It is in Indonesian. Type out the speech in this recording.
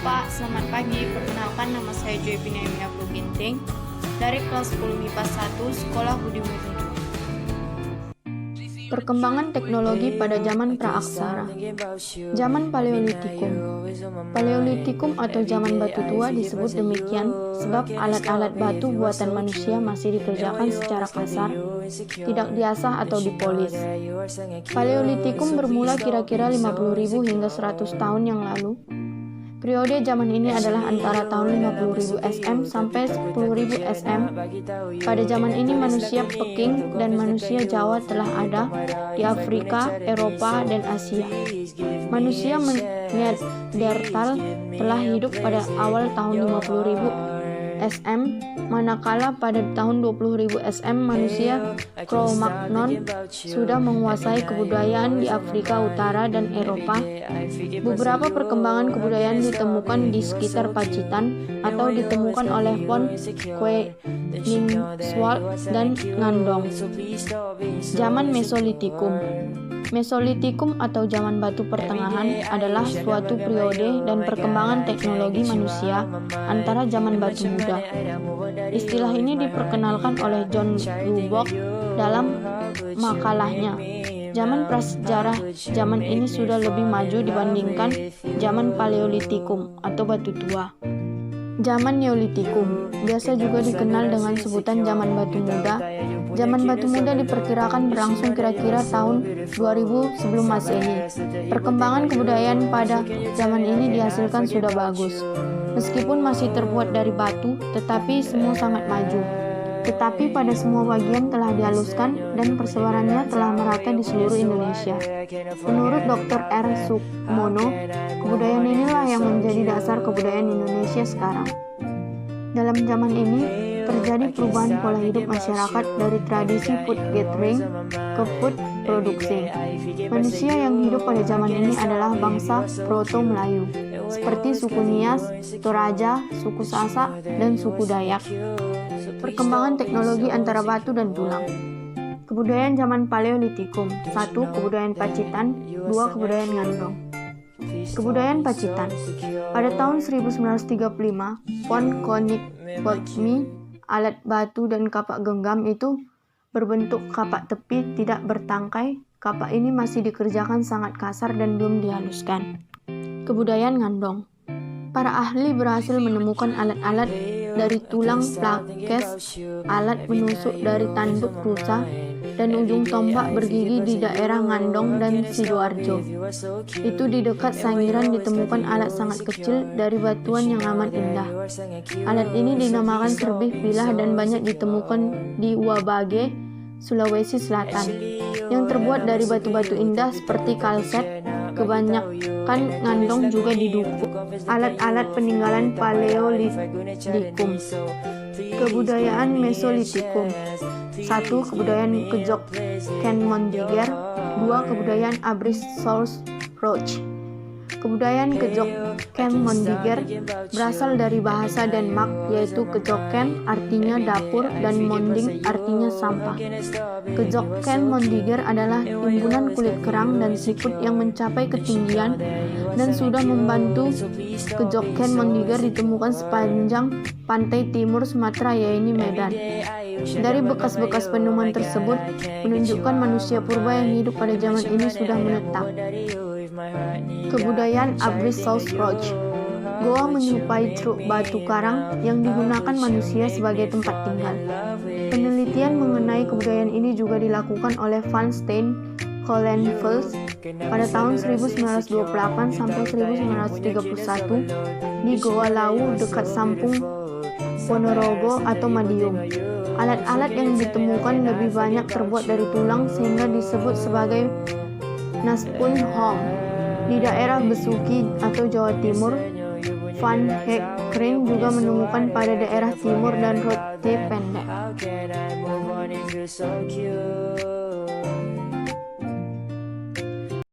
Pak, selamat pagi. Perkenalkan, nama saya Joy Pinaimia Ginting dari kelas 10 MIPA 1 Sekolah Budi Murni. Perkembangan teknologi pada zaman praaksara. Zaman Paleolitikum. Paleolitikum atau zaman batu tua disebut demikian sebab alat-alat batu buatan manusia masih dikerjakan secara kasar, tidak diasah atau dipolis. Paleolitikum bermula kira-kira 50.000 hingga 100 tahun yang lalu. Periode zaman ini adalah antara tahun 50.000 SM sampai 10.000 SM. Pada zaman ini manusia Peking dan manusia Jawa telah ada di Afrika, Eropa, dan Asia. Manusia Neanderthal telah hidup pada awal tahun 50.000 SM, manakala pada tahun 20.000 SM manusia Cro-Magnon sudah menguasai kebudayaan di Afrika Utara dan Eropa. Beberapa perkembangan kebudayaan ditemukan di sekitar Pacitan atau ditemukan oleh von Koenigswald dan Ngandong. Zaman Mesolitikum. Mesolitikum atau zaman batu pertengahan adalah suatu periode dan perkembangan teknologi manusia antara zaman batu muda. Istilah ini diperkenalkan oleh John Lubbock dalam makalahnya. Zaman prasejarah zaman ini sudah lebih maju dibandingkan zaman Paleolitikum atau batu tua. Zaman Neolitikum, biasa juga dikenal dengan sebutan zaman batu muda. Zaman batu muda diperkirakan berlangsung kira-kira tahun 2000 sebelum Masehi. Perkembangan kebudayaan pada zaman ini dihasilkan sudah bagus. Meskipun masih terbuat dari batu, tetapi semua sangat maju. Tetapi pada semua bagian telah dihaluskan dan persebarannya telah merata di seluruh Indonesia. Menurut Dr. R. Sukmono, kebudayaan inilah yang menjadi dasar kebudayaan Indonesia sekarang. Dalam zaman ini, terjadi perubahan pola hidup masyarakat dari tradisi food gathering ke food produksi. Manusia yang hidup pada zaman ini adalah bangsa Proto-Melayu, seperti suku Nias, Toraja, suku Sasak, dan suku Dayak. Perkembangan teknologi antara batu dan tulang. Kebudayaan zaman Paleolitikum. 1. Kebudayaan Pacitan. 2. Kebudayaan Ngandong. Kebudayaan Pacitan. Pada tahun 1935, von Koenigswald alat batu dan kapak genggam itu berbentuk kapak tepi tidak bertangkai. Kapak ini masih dikerjakan sangat kasar dan belum dihaluskan. Kebudayaan Ngandong. Para ahli berhasil menemukan alat-alat dari tulang plakes, alat menusuk dari tanduk rusa, dan ujung tombak bergigi di daerah Ngandong dan Sidoarjo. Itu di dekat Sangiran ditemukan alat sangat kecil dari batuan yang amat indah. Alat ini dinamakan serbih pilah dan banyak ditemukan di Wabage, Sulawesi Selatan, yang terbuat dari batu-batu indah seperti kalset. Kebanyakan Ngandong juga didukung alat-alat peninggalan Paleolitikum. Kebudayaan Mesolitikum. 1. Kebudayaan Kejok Kenmondiger. 2. Kebudayaan Abrishos-Roch. Kebudayaan Kejok Kenmondiger berasal dari bahasa Denmark, yaitu kejoken artinya dapur dan monding artinya sampah. Kejok Kenmondiger adalah timbunan kulit kerang dan siput yang mencapai ketinggian dan sudah membantu Kejok Kenmondiger ditemukan sepanjang pantai timur Sumatera, yaitu Medan. Dari bekas-bekas penemuan tersebut menunjukkan manusia purba yang hidup pada zaman ini sudah menetap. Kebudayaan Abrishos-Roch. Goa menyerupai truk batu karang yang digunakan manusia sebagai tempat tinggal. Penelitian mengenai kebudayaan ini juga dilakukan oleh Van Steen Colenfels pada tahun 1928 sampai 1931 di Goa Lau dekat Sampung Ponorogo atau Madiun. Alat-alat yang ditemukan lebih banyak terbuat dari tulang sehingga disebut sebagai Naspun Hong. Di daerah Besuki atau Jawa Timur, Van Heekeren juga menemukan pada daerah timur dan roti pendek.